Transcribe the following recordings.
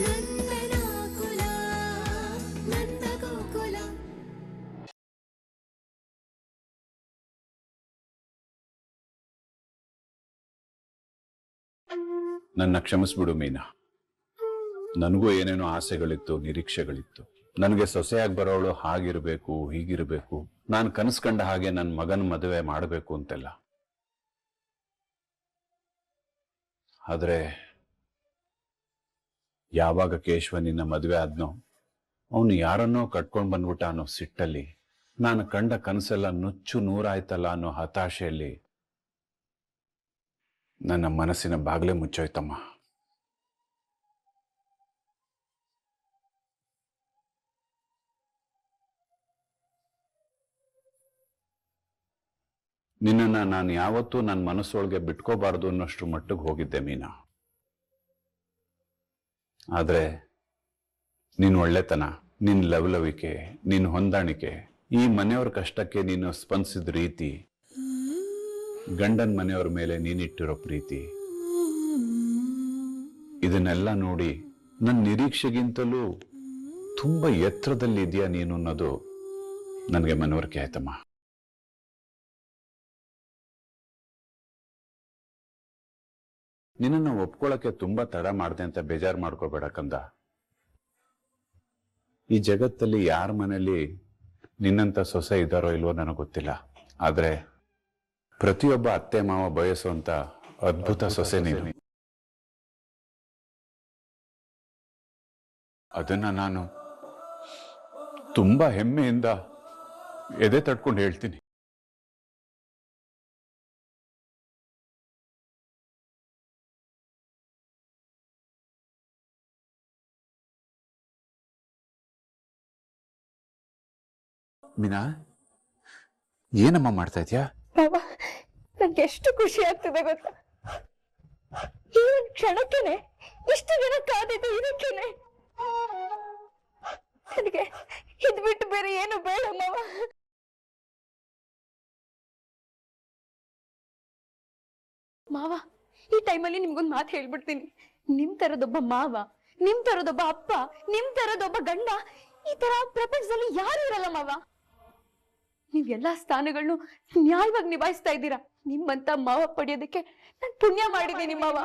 ನಂದನಾಕುಲ ನಂದಗೋಕುಲ. ನನ್ನ ಕ್ಷಮಿಸ್ಬಿಡು ಮೀನಾ. ನನಗೂ ಏನೇನೋ ಆಸೆಗಳಿತ್ತು, ನಿರೀಕ್ಷೆಗಳಿತ್ತು. ನನಗೆ ಸೊಸೆಯಾಗಿ ಬರೋಳು ಹಾಗಿರ್ಬೇಕು, ಹೀಗಿರ್ಬೇಕು, ನಾನು ಕನಸ್ಕಂಡ ಹಾಗೆ ನನ್ನ ಮಗನ ಮದುವೆ ಮಾಡಬೇಕು ಅಂತೆಲ್ಲ. ಆದ್ರೆ ಯಾವಾಗ ಕೇಶವ ನಿನ್ನ ಮದುವೆ ಆದ್ನೋ, ಅವನು ಯಾರನ್ನೋ ಕಟ್ಕೊಂಡ್ ಬಂದ್ಬಿಟ್ಟ ಅನ್ನೋ ಸಿಟ್ಟಲ್ಲಿ, ನಾನು ಕಂಡ ಕನಸೆಲ್ಲ ನುಚ್ಚು ನೂರಾಯ್ತಲ್ಲ ಅನ್ನೋ ಹತಾಶೆಯಲ್ಲಿ ನನ್ನ ಮನಸ್ಸಿನ ಬಾಗ್ಲೇ ಮುಚ್ಚೋಯ್ತಮ್ಮ. ನಿನ್ನನ್ನು ನಾನು ಯಾವತ್ತೂ ನನ್ನ ಮನಸ್ಸೊಳಗೆ ಬಿಟ್ಕೋಬಾರ್ದು ಅನ್ನೋಷ್ಟು ಮಟ್ಟಿಗೆ ಹೋಗಿದ್ದೆ ಮೀನಾ. ಆದ್ರೆ ನಿನ್ನ ಒಳ್ಳೆತನ, ನಿನ್ನ ಲವಲವಿಕೆ, ನಿನ್ನ ಹೊಂದಾಣಿಕೆ, ಈ ಮನೆಯವ್ರ ಕಷ್ಟಕ್ಕೆ ನೀನು ಸ್ಪಂದಿಸಿದ ರೀತಿ, ಗಂಡನ ಮನೆಯವ್ರ ಮೇಲೆ ನೀನಿಟ್ಟಿರೋ ಪ್ರೀತಿ, ಇದನ್ನೆಲ್ಲ ನೋಡಿ ನನ್ನ ನಿರೀಕ್ಷೆಗಿಂತಲೂ ತುಂಬಾ ಎತ್ತರದಲ್ಲಿ ಇದೆಯಾ ನೀನು ಅನ್ನೋದು ನನಗೆ ಮನವರಿಕೆ ಆಯ್ತಮ್ಮ. ನಿನ್ನನ್ನು ಒಪ್ಕೊಳ್ಳೋಕೆ ತುಂಬಾ ತಡ ಮಾಡಿದೆ ಅಂತ ಬೇಜಾರು ಮಾಡ್ಕೋಬೇಡ ಕಂದ. ಈ ಜಗತ್ತಲ್ಲಿ ಯಾರ ಮನೆಯಲ್ಲಿ ನಿನ್ನಂತ ಸೊಸೆ ಇದ್ದಾರೋ ಇಲ್ವೋ ನನಗೆ ಗೊತ್ತಿಲ್ಲ. ಆದ್ರೆ ಪ್ರತಿಯೊಬ್ಬ ಅತ್ತೆ ಮಾವ ಬಯಸುವಂತ ಅದ್ಭುತ ಸೊಸೆ ನೀನು. ಅದನ್ನ ನಾನು ತುಂಬಾ ಹೆಮ್ಮೆಯಿಂದ ಎದೆ ತಟ್ಕೊಂಡು ಹೇಳ್ತೀನಿ. ಮೀನಾ, ಏನಮ್ಮ ಮಾಡ್ತಾ ಇದ್ಯಾ? ಬಾಬಾ, ನಂಗೆ ಎಷ್ಟು ಖುಷಿ ಆಗ್ತದೆ ಗೊತ್ತಾ? ಈ ಒಂದು ಕ್ಷಣಕ್ಕೇನೆ ಇಷ್ಟು ದಿನ ಕಾದಿದ್ದು ಇದಕ್ಕೇನೆ. ನನಗೆ ಇದ್ ಬಿಟ್ಟು ಬೇರೆ ಏನು ಬೇಡ ಮಾವ. ಮಾವ, ಈ ಟೈಮಲ್ಲಿ ನಿಮ್ಗೊಂದು ಮಾತು ಹೇಳ್ಬಿಡ್ತೀನಿ. ನಿಮ್ ತರದೊಬ್ಬ ಮಾವ, ನಿಮ್ ತರದೊಬ್ಬ ಅಪ್ಪ, ನಿಮ್ ತರದೊಬ್ಬ ಗಂಡ ಈ ತರ ಪ್ರಪಂಚದಲ್ಲಿ ಯಾರು ಇರಲ್ಲ ಮಾವ. ನೀವ್ ಎಲ್ಲಾ ಸ್ಥಾನಗಳನ್ನು ನ್ಯಾಯವಾಗಿ ನಿಭಾಯಿಸ್ತಾ ಇದ್ದೀರಾ. ನಿಮ್ಮಂತ ಮಾವ ಪಡೆಯೋದಕ್ಕೆ ನಾನು ಪುಣ್ಯ ಮಾಡಿದ್ದೀನಿ ಮಾವ.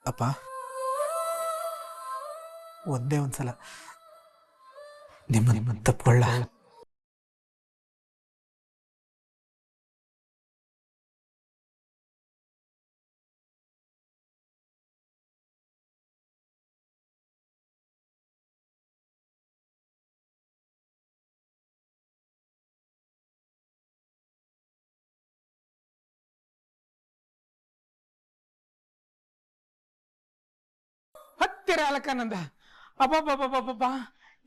ಅಪ್ಪ, ಒಂದೇ ಒಂದ್ಸಲ ನಿಮ್ಮ ತಪ್ಪುಗಳ ಹತ್ತಿರ ಅಲಕಾನಂದ. ಅಬ್ಬಬ್ಬಬ್ಬಬ್ಬಬ್ಬ,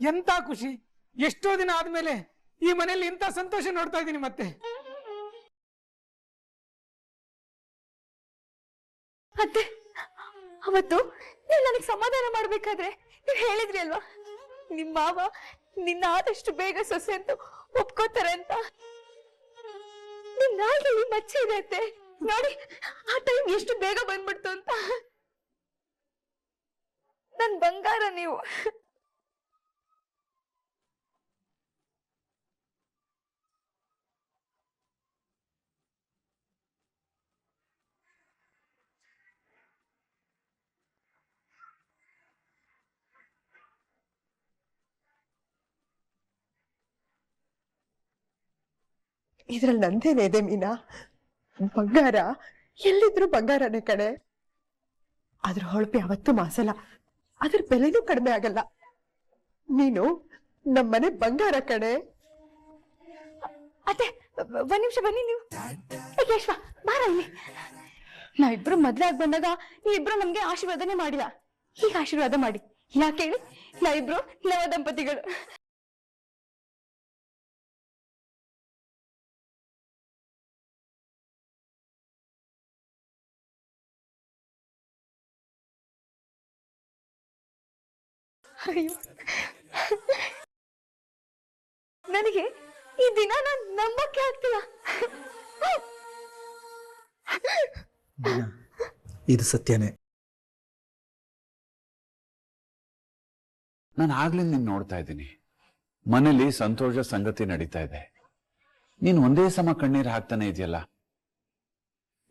ಎಂತ ಖುಷಿ! ಎಷ್ಟೋ ದಿನ ಆದ್ಮೇಲೆ ಈ ಮನೆಯಲ್ಲಿ ಇಂಥ ಸಂತೋಷ ನೋಡ್ತಾ ಇದ್ದೀನಿ ಮತ್ತೆ. ಅತ್ತೆ, ಅವತ್ತು ನೀವು ನನಗೆ ಸಮಾಧಾನ ಮಾಡ್ಬೇಕಾದ್ರೆ ನೀವು ಹೇಳಿದ್ರಿ ಅಲ್ವಾ, ನಿಮ್ಮ ಮಾವ ನಿನ್ನ ಆದಷ್ಟು ಬೇಗ ಸೊಸೆ ಅಂತ ಒಪ್ಕೋತಾರೆ ಅಂತ. ನಿಮ್ ನಾಲ್ಗೆ ಈ ಮಚ್ಚೆ ಇದೆ ಅತ್ತೆ. ನೋಡಿ, ಆ ಟೈಮ್ ಎಷ್ಟು ಬೇಗ ಬಂದ್ಬಿಡ್ತು ಅಂತ. ನನ್ ಬಂಗಾರ ನೀವು. ಇದ್ರಲ್ಲಿ ನಂದೇನೆ ಇದೆ ಮೀನಾ. ಬಂಗಾರ ಎಲ್ಲಿದ್ರು ಬಂಗಾರನೇ ಕಡೆ. ಅದ್ರ ಹೊಳಪು ಯಾವತ್ತೂ ಮಾಸಲ್ಲ, ಅದ್ರ ಬೆಲೆನೂ ಕಡಿಮೆ ಆಗಲ್ಲ. ನೀನು ನಮ್ಮನೆ ಬಂಗಾರ ಕಡೆ. ಅತ್ತೆ, ಒಂದ್ ನಿಮಿಷ ಬನ್ನಿ ನೀವು. ಕೇಶವ, ಬಾರ ಇಲ್ಲಿ. ನಾವಿಬ್ರು ಮದ್ವೆ ಆಗಿ ಬಂದಾಗ ನೀವಿಬ್ರು ನಮ್ಗೆ ಆಶೀರ್ವಾದನೆ ಮಾಡಿದ. ಈಗ ಆಶೀರ್ವಾದ ಮಾಡಿ. ಯಾಕೆ ಹೇಳಿ, ನಾವಿಬ್ರು ನವ ದಂಪತಿಗಳು. ಅಯ್ಯೋ, ನನಗೆ ಈ ದಿನ ನಾನ್ ನಂಬಕ್ಕೆ ಆಗ್ತಿಲ್ಲ. ಇದು ಸತ್ಯನೇ. ನಾನು ಆಗ್ಲೇ ನೀನ್ ನೋಡ್ತಾ ಇದ್ದೀನಿ. ಮನೇಲಿ ಸಂತೋಷ ಸಂಗತಿ ನಡೀತಾ ಇದೆ. ನೀನ್ ಒಂದೇ ಸಮ ಕಣ್ಣೀರು ಹಾಕ್ತಾನೆ ಇದೆಯಲ್ಲ.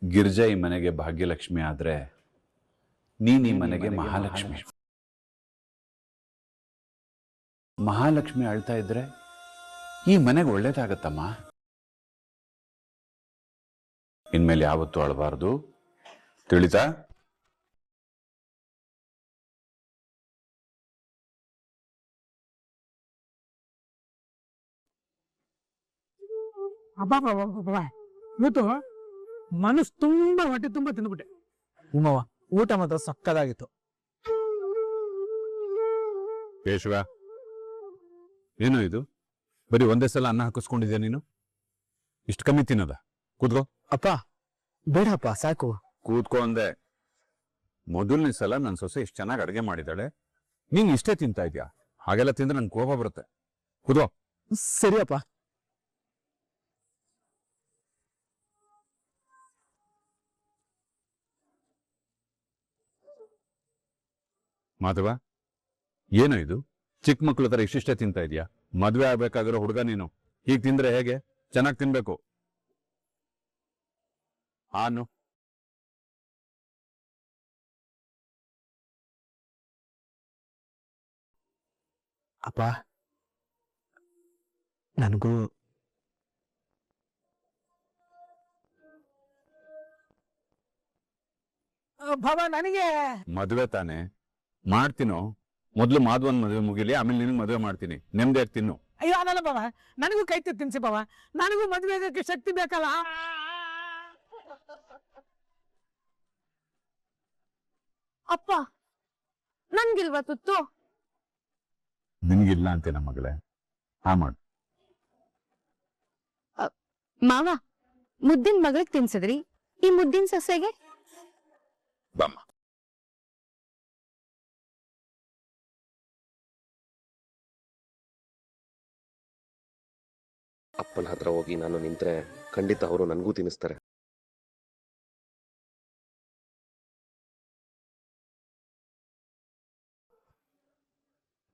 ಗಿರ್ಜಾ ಈ ಮನೆಗೆ ಭಾಗ್ಯಲಕ್ಷ್ಮಿ ಆದ್ರೆ ನೀನ್ ಈ ಮನೆಗೆ ಮಹಾಲಕ್ಷ್ಮಿ. ಮಹಾಲಕ್ಷ್ಮಿ ಅಳ್ತಾ ಇದ್ರೆ ಈ ಮನೆಗೆ ಒಳ್ಳೇದಾಗತ್ತಮ್ಮ. ಇನ್ಮೇಲೆ ಯಾವತ್ತೂ ಅಳಬಾರ್ದು, ತಿಳಿತಾ? ಇವತ್ತು ಮನಸ್ಸು ತುಂಬಾ ಹೊಟ್ಟೆ ತುಂಬಾ ತಿಂದ್ಬಿಟ್ಟೆ. ಉಮ್ಮವ್ವ, ಊಟ ಮಾತ್ರ ಸಕ್ಕದಾಗಿತ್ತು. ಕೇಶವ, ಏನೋ ಇದು? ಬರೀ ಒಂದೇ ಸಲ ಅನ್ನ ಹಾಕಿಸ್ಕೊಂಡಿದ್ಯಾ ನೀನು? ಇಷ್ಟು ಕಮ್ಮಿ ತಿನ್ನೋದ? ಕೂತ್ಕೋ. ಅಪ್ಪ ಬೇಡಪ್ಪ, ಸಾಕು. ಕೂತ್ಕೋ ಅಂದೆ. ಮೊದಲನೇ ಸಲ ನನ್ನ ಸೊಸೆ ಇಷ್ಟು ಚೆನ್ನಾಗಿ ಅಡುಗೆ ಮಾಡಿದಾಳೆ, ನೀನ್ ಇಷ್ಟೇ ತಿಂತಾ ಇದ್ಯಾ? ಹಾಗೆಲ್ಲ ತಿಂದ್ರೆ ನನ್ಗೆ ಕೋಪ ಬರುತ್ತೆ. ಕೂತ್ಕೋ. ಸರಿಯಪ್ಪ. ಮಾಧವ, ಏನೋ ಇದು? ಚಿಕ್ಕ ಮಕ್ಳ ತರ ಇಷ್ಟಿಷ್ಟೇ ತಿಂತಾ ಇದೆಯಾ? ಮದ್ವೆ ಆಗ್ಬೇಕಾಗಿರೋ ಹುಡುಗ ನೀನು, ಹೀಗೆ ತಿಂದ್ರೆ ಹೇಗೆ? ಚೆನ್ನಾಗಿ ತಿನ್ಬೇಕು. ಆನು ಅಪ್ಪ, ನನಗೂ ಭಾವ ನನಗೆ ಮದ್ವೆ ತಾನೆ ಮಾಡ್ತೀನೋ. ಮೊದ್ಲು ಮಾಧವನ್ ಮದ್ವೆ ಮುಗಿಲಿ, ಆಮೇಲೆ ನಿನಗೆ ಮದ್ವೆ ಮಾಡ್ತೀನಿ. ನೆಮ್ಮದಿಯಾಗಿ ತಿನ್ನು. ಅಯ್ಯೋ ಅದಲ್ಲ ಬಾವ, ನನಗೂ ಕೈ ತಿನ್ಸಿ ಬಾವ, ನನಗೂ ಮದುವೆ ಆಗಕ್ಕೆ ಶಕ್ತಿ ಬೇಕಲ್ಲ. ಅಪ್ಪ ನನ್ಗಿಲ್ವಾ ತುತ್ತು? ನಿನ್ಗಿಲ್ಲ ಅಂತೇನ ಮಗಳೇ? ಹಾ ಮಾಡು. ಮಾವ, ಮುದ್ದಿನ ಮಗಳಿಗೆ ತಿನ್ಸಿದ್ರಿ, ಈ ಮುದ್ದಿನ ಸೊಸೆಗೆ? ಬಾಮ್ಮ. ಅಪ್ಪನ ಹತ್ರ ಹೋಗಿ ನಾನು ನಿಂತ್ರೆ ಖಂಡಿತ ಅವರು ನನಗೂ ತಿನ್ನಿಸ್ತಾರೆ.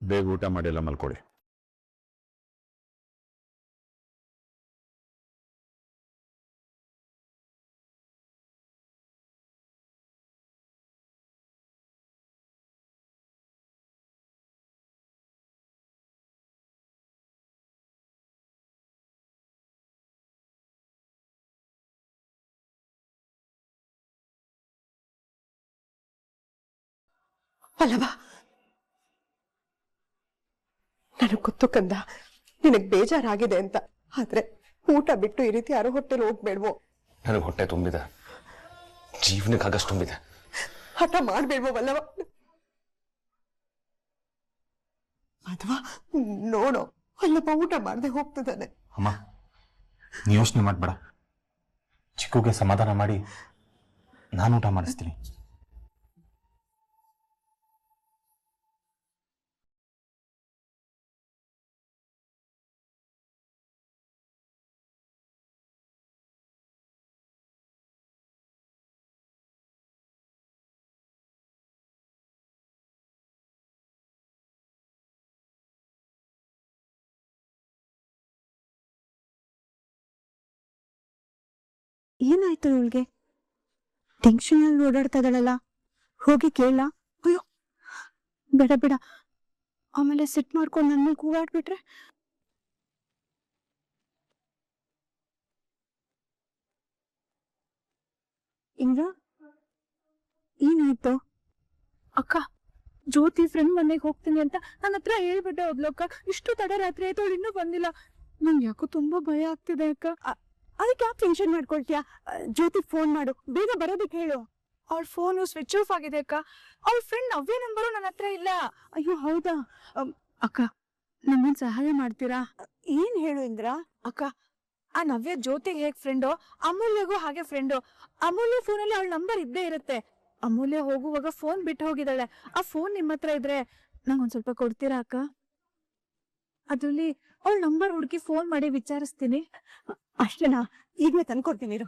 ಬೇಗ ಊಟ ಮಾಡಿ ಎಲ್ಲ ಮಲ್ಕೊಳ್ಳಿ. ಅಲ್ಲವಾ, ನನಗ್ ಗೊತ್ತು ಕಂದ, ನಿನಗ್ ಬೇಜಾರಾಗಿದೆ ಅಂತ. ಆದ್ರೆ ಊಟ ಬಿಟ್ಟು ಈ ರೀತಿ ಯಾರೋ ಹೊಟ್ಟೆಲಿ ಹೋಗ್ಬೇಡ್ವೋ? ನನಗೆ ಹೊಟ್ಟೆ ತುಂಬಿದೆ, ಜೀವನಕ್ಕಾಗಷ್ಟು ತುಂಬಿದೆ. ಹಠ ಮಾಡ್ಬೇಡ್ವೋ ಅಲ್ಲವ? ಅಥವಾ ನೋಡೋ, ಅಲ್ಲಪ್ಪ ಊಟ ಮಾಡದೆ ಹೋಗ್ತದಾನೆ. ಅಮ್ಮ, ನೀ ಯೋಚನೆ ಮಾಡ್ಬೇಡ. ಚಿಕ್ಕುಗೆ ಸಮಾಧಾನ ಮಾಡಿ ನಾನು ಊಟ ಮಾಡಿಸ್ತೀನಿ. ಏನಾಯ್ತು ಇವಳಿಗೆ? ಟೆನ್ಷನ್ ಅಲ್ಲಿ ಓಡಾಡ್ತಾ ಇದ್ದಾಳಲ್ಲ, ಹೋಗಿ ಕೇಳ. ಅಯ್ಯೋ ಬೇಡ ಬೇಡ, ಆಮೇಲೆ ಸಿಟ್ ಮಾಡ್ಕೊಂಡು ನನ್ನ ಮೇಲೆ ಕೂಗಾಡ್ಬಿಟ್ರೆ. ಇಂದ್ರ, ಏನಾಯ್ತು? ಅಕ್ಕ, ಜ್ಯೋತಿ ಫ್ರೆಂಡ್ ಮನೆಗೆ ಹೋಗ್ತೀನಿ ಅಂತ ನನ್ನ ಹತ್ರ ಹೇಳ್ಬಿಟ್ಟೆ ಹೋದ್ಲಕ್ಕ. ಇಷ್ಟು ತಡ ರಾತ್ರಿ ಆಯ್ತು, ಅವಳು ಇನ್ನೂ ಬಂದಿಲ್ಲ. ನಂಗೆ ಯಾಕೋ ತುಂಬಾ ಭಯ ಆಗ್ತಿದೆ ಅಕ್ಕ. ಅದಕ್ಕೆ ಯಾಕೆ ಟೆನ್ಷನ್ ಮಾಡ್ಕೊಳ್ತೀಯಾ? ಜ್ಯೋತಿ ಫೋನ್ ಮಾಡು, ಬೇಗ ಬರೋದಕ್ಕೆ ಹೇಳು. ಅವ್ರ ಫೋನು ಸ್ವಿಚ್ ಆಫ್ ಆಗಿದೆ ಅಕ್ಕ. ಅವ್ರ ಫ್ರೆಂಡ್ ನವ್ಯ ನಂಬರು ನನ್ನ ಹತ್ರ ಇಲ್ಲ. ಅಯ್ಯೋ ಹೌದಾ? ಅಕ್ಕ, ನಮ್ಮನ್ ಸಹಾಯ ಮಾಡ್ತೀರಾ? ಏನ್ ಹೇಳು ಇಂದ್ರ? ಅಕ್ಕ, ಆ ನವ್ಯ ಜ್ಯೋತಿಗೆ ಹೇಗ್ ಫ್ರೆಂಡು, ಅಮೂಲ್ಯಗೂ ಹಾಗೆ ಫ್ರೆಂಡು. ಅಮೂಲ್ಯ ಫೋನಲ್ಲಿ ಅವಳ ನಂಬರ್ ಇದ್ದೇ ಇರುತ್ತೆ. ಅಮೂಲ್ಯ ಹೋಗುವಾಗ ಫೋನ್ ಬಿಟ್ಟು ಹೋಗಿದ್ದಾಳೆ. ಆ ಫೋನ್ ನಿಮ್ಮ ಹತ್ರ ಇದ್ರೆ ನಂಗೊಂದ್ ಸ್ವಲ್ಪ ಕೊಡ್ತೀರಾ ಅಕ್ಕ? ಅದ್ರಲ್ಲಿ ಅವಳ ನಂಬರ್ ಹುಡುಕಿ ಫೋನ್ ಮಾಡಿ ವಿಚಾರಿಸ್ತೀನಿ. ಅಷ್ಟೇನಾ? ಈಗಲೇ ತಂದ್ಕೊಡ್ತೀನಿ ಇರು.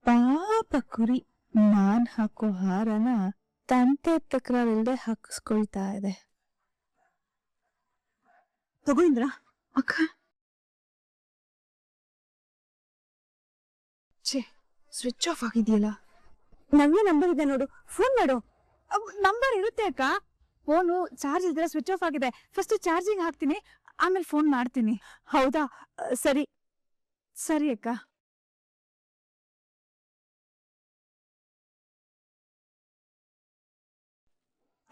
ಪಾಪ ಕುರಿ ನಾನ್ ಹಾಕೋ ಹಾರನ ತಂತೆ ತಕರಾರಿಲ್ದೆ ಹಾಕಿಸ್ಕೊಳ್ತಾ ಇದೆ. ತಗೋ ಇಂದ್ರ. ಅಕ್ಕ ಛೇ, ಸ್ವಿಚ್ ಆಫ್ ಆಗಿದೆಯಲ್ಲ. ನವ್ಯ ನಂಬರ್ ಇದೆ ನೋಡು, ಫೋನ್ ಮಾಡು. ನಂಬರ್ ಇರುತ್ತೆ ಅಕ್ಕ. ಫೋನು ಚಾರ್ಜ್ ಇಲ್ದಿರ ಸ್ವಿಚ್ ಆಫ್ ಆಗಿದೆ. ಫಸ್ಟ್ ಚಾರ್ಜಿಂಗ್ ಹಾಕ್ತೀನಿ, ಆಮೇಲೆ ಫೋನ್ ಮಾಡ್ತೀನಿ. ಹೌದಾ? ಸರಿ ಸರಿ ಅಕ್ಕ.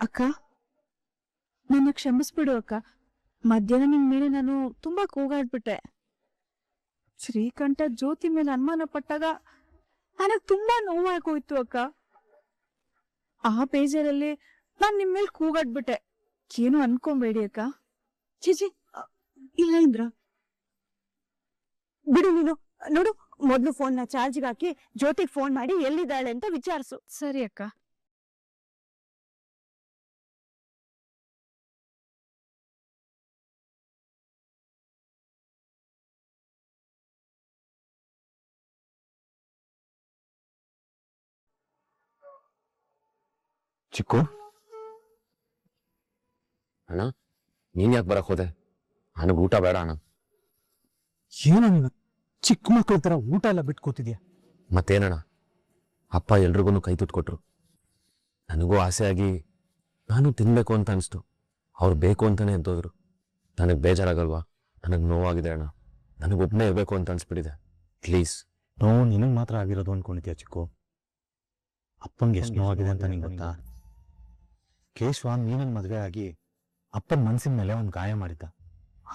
ಅಕ್ಕ ನನ್ನ ಕ್ಷಮಿಸ್ಬಿಡು ಅಕ್ಕ. ಮಧ್ಯಾಹ್ನ ನಿನ್ ಮೇಲೆ ನಾನು ತುಂಬಾ ಕೂಗಾಡ್ಬಿಟ್ಟೆ. ಶ್ರೀಕಂಠ ಜ್ಯೋತಿ ಮೇಲೆ ಅನುಮಾನ ಪಟ್ಟಾಗ ನನಗ್ ತುಂಬಾ ನೋವಾಗೋಯ್ತು ಅಕ್ಕ. ಆ ಬೇಜಾರಲ್ಲಿ ನಾನ್ ನಿಮ್ ಮೇಲೆ ಕೂಗಾಡ್ಬಿಟ್ಟೆ. ಏನು ಅನ್ಕೊಂಬೇಡಿ ಅಕ್ಕ. ಚಿಚಿ ಇಲ್ಲ ಇಂದ್ರ, ಬಿಡು ನೀನು. ನೋಡು, ಮೊದ್ಲು ಫೋನ್ ನ ಚಾರ್ಜ್ಗೆ ಹಾಕಿ ಜ್ಯೋತಿಗ್ ಫೋನ್ ಮಾಡಿ ಎಲ್ಲಿದ್ದಾಳೆ ಅಂತ ವಿಚಾರಿಸು. ಸರಿ ಅಕ್ಕ. ಚಿಕ್ಕು, ಅಣ್ಣ ನೀನ್ ಯಾಕೆ ಬರಕ್ ಹೋದೆ? ನನಗೆ ಊಟ ಬೇಡ ಅಣ್ಣ. ಏನೋ ನೀನು ಚಿಕ್ಕ ಮಕ್ಕಳ ತರ ಊಟ ಎಲ್ಲ ಬಿಟ್ಟು ಕೂತಿದ್ಯಾ? ಮತ್ತೇನಣ್ಣ, ಅಪ್ಪ ಎಲ್ರಿಗೂ ಕೈ ತುತ್ತು ಕೊಟ್ರು. ನನಗೂ ಆಸೆ ಆಗಿ ನಾನು ತಿನ್ಬೇಕು ಅಂತ ಅನಿಸ್ತು. ಅವ್ರು ಬೇಕು ಅಂತಾನೆ ಎದ್ದೋದ್ರು. ನನಗೆ ಬೇಜಾರಾಗಲ್ವಾ? ನನಗೆ ನೋವಾಗಿದೆ ಅಣ್ಣ. ನನಗೊಬ್ಬನೇ ಇರಬೇಕು ಅಂತ ಅನ್ಸ್ಬಿಟ್ಟಿದೆ. ಪ್ಲೀಸ್. ನೋವು ನಿನಗೆ ಮಾತ್ರ ಆಗಿರೋದು ಅನ್ಕೊಂಡಿದ್ಯಾ ಚಿಕ್ಕು? ಅಪ್ಪಂಗೆ ಎಷ್ಟು ನೋವಾಗಿದೆ ಅಂತ ನಿಂಗೆ ಗೊತ್ತಾ? ಕೇಶವ ನೀನನ್ ಮದುವೆ ಆಗಿ ಅಪ್ಪನ ಮನಸ್ಸಿನ ಮೇಲೆ ಒಂದು ಗಾಯ ಮಾಡಿದ್ದ.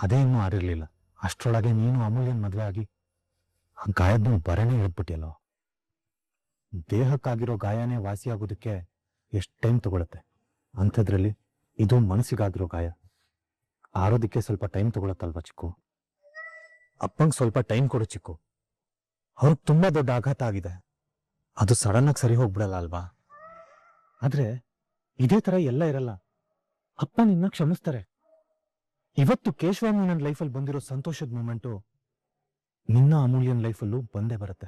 ಅದೇ ಇನ್ನೂ ಆರಿರ್ಲಿಲ್ಲ. ಅಷ್ಟರೊಳಗೆ ನೀನು ಅಮೂಲ್ಯನ್ ಮದುವೆ ಆಗಿ ಆ ಗಾಯದ ಬರನೇ ಹಿಡ್ಬಿಟ್ಟಿಯಲ್ಲೋ. ದೇಹಕ್ಕಾಗಿರೋ ಗಾಯನೇ ವಾಸಿಯಾಗೋದಕ್ಕೆ ಎಷ್ಟು ಟೈಮ್ ತಗೊಳುತ್ತೆ. ಅಂಥದ್ರಲ್ಲಿ ಇದು ಮನಸ್ಸಿಗಾಗಿರೋ ಗಾಯ. ಆರೋದಕ್ಕೆ ಸ್ವಲ್ಪ ಟೈಮ್ ತಗೊಳತ್ತಲ್ವಾ ಚಿಕ್ಕು? ಅಪ್ಪಂಗೆ ಸ್ವಲ್ಪ ಟೈಮ್ ಕೊಡು ಚಿಕ್ಕು. ಅವ್ರಿಗೆ ತುಂಬಾ ದೊಡ್ಡ ಆಘಾತ ಆಗಿದೆ. ಅದು ಸಡನ್ ಆಗಿ ಸರಿ ಹೋಗ್ಬಿಡಲ್ಲ ಅಲ್ವಾ? ಆದ್ರೆ ಇದೇ ತರ ಎಲ್ಲ ಇರಲ್ಲ. ಅಪ್ಪ ನಿನ್ನ ಕ್ಷಮಿಸ್ತಾರೆ. ಇವತ್ತು ಕೇಶವ ನನ್ನ ಲೈಫಲ್ಲಿ ಬಂದಿರೋ ಸಂತೋಷದ ಮೂಮೆಂಟು ನಿನ್ನ ಅಮೂಲ್ಯನ್ ಲೈಫಲ್ಲೂ ಬಂದೇ ಬರುತ್ತೆ.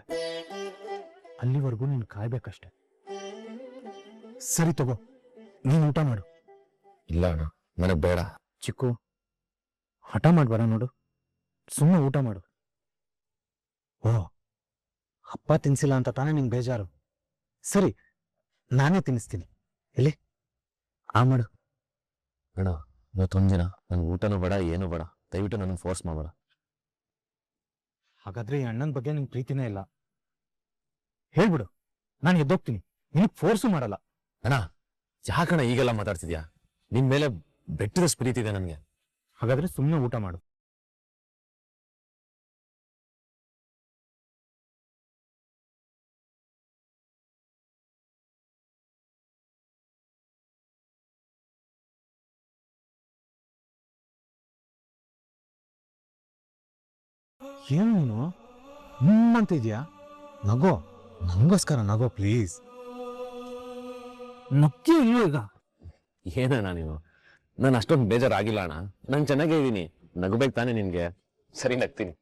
ಅಲ್ಲಿವರೆಗೂ ನೀನು ಕಾಯ್ಬೇಕಷ್ಟೆ. ಸರಿ ತಗೋ, ನೀನು ಊಟ ಮಾಡು. ಇಲ್ಲ ಅಣ್ಣ, ನನಗೆ ಬೇಡ. ಚಿಕ್ಕು, ಹಠ ಮಾಡ್ಬಾರ ನೋಡು. ಸುಮ್ಮನೆ ಊಟ ಮಾಡು. ಓ, ಅಪ್ಪ ತಿನ್ಸಿಲ್ಲ ಅಂತ ತಾನೇ ನಿಂಗೆ ಬೇಜಾರು? ಸರಿ, ನಾನೇ ತಿನ್ನಿಸ್ತೀನಿ. ಎಲ್ಲಿ ಆ ಮಾಡು. ಅಣ್ಣ, ಇವತ್ತೊಂದಿನ ನನಗೆ ಊಟನೂ ಬೇಡ, ಏನೂ ಬೇಡ. ದಯವಿಟ್ಟು ನನ್ನ ಫೋರ್ಸ್ ಮಾಡಬೇಡ. ಹಾಗಾದ್ರೆ ಈ ಅಣ್ಣನ ಬಗ್ಗೆ ನಿಂಗೆ ಪ್ರೀತಿನೇ ಇಲ್ಲ. ಹೇಳ್ಬಿಡು, ನಾನು ಎದ್ದೋಗ್ತೀನಿ. ನಿನಗೆ ಫೋರ್ಸು ಮಾಡಲ್ಲ. ಅಣ್ಣ, ಯಾಕಣ್ಣ ಈಗೆಲ್ಲ ಮಾತಾಡ್ತಿದ್ಯಾ? ನಿನ್ ಮೇಲೆ ಬೆಟ್ಟದಷ್ಟು ಪ್ರೀತಿ ಇದೆ ನನಗೆ. ಹಾಗಾದ್ರೆ ಸುಮ್ಮನೆ ಊಟ ಮಾಡು. ಏನು ನೀನು ಅಂತ ಇದೆಯಾ? ನಗೋ, ನಂಗೋಸ್ಕರ ನಗೋ ಪ್ಲೀಸ್. ನಕ್ಕಿ ಇಲ್ವೋ ಈಗ? ಏನಣ್ಣ ನೀನು? ನಾನು ಅಷ್ಟೊಂದು ಬೇಜಾರಾಗಿಲ್ಲ ಅಣ್ಣ. ನಾನು ಚೆನ್ನಾಗೇ ಇದ್ದೀನಿ. ನಗಬೇಕು ತಾನೆ ನಿನ್ಗೆ? ಸರಿ, ನಗ್ತೀನಿ.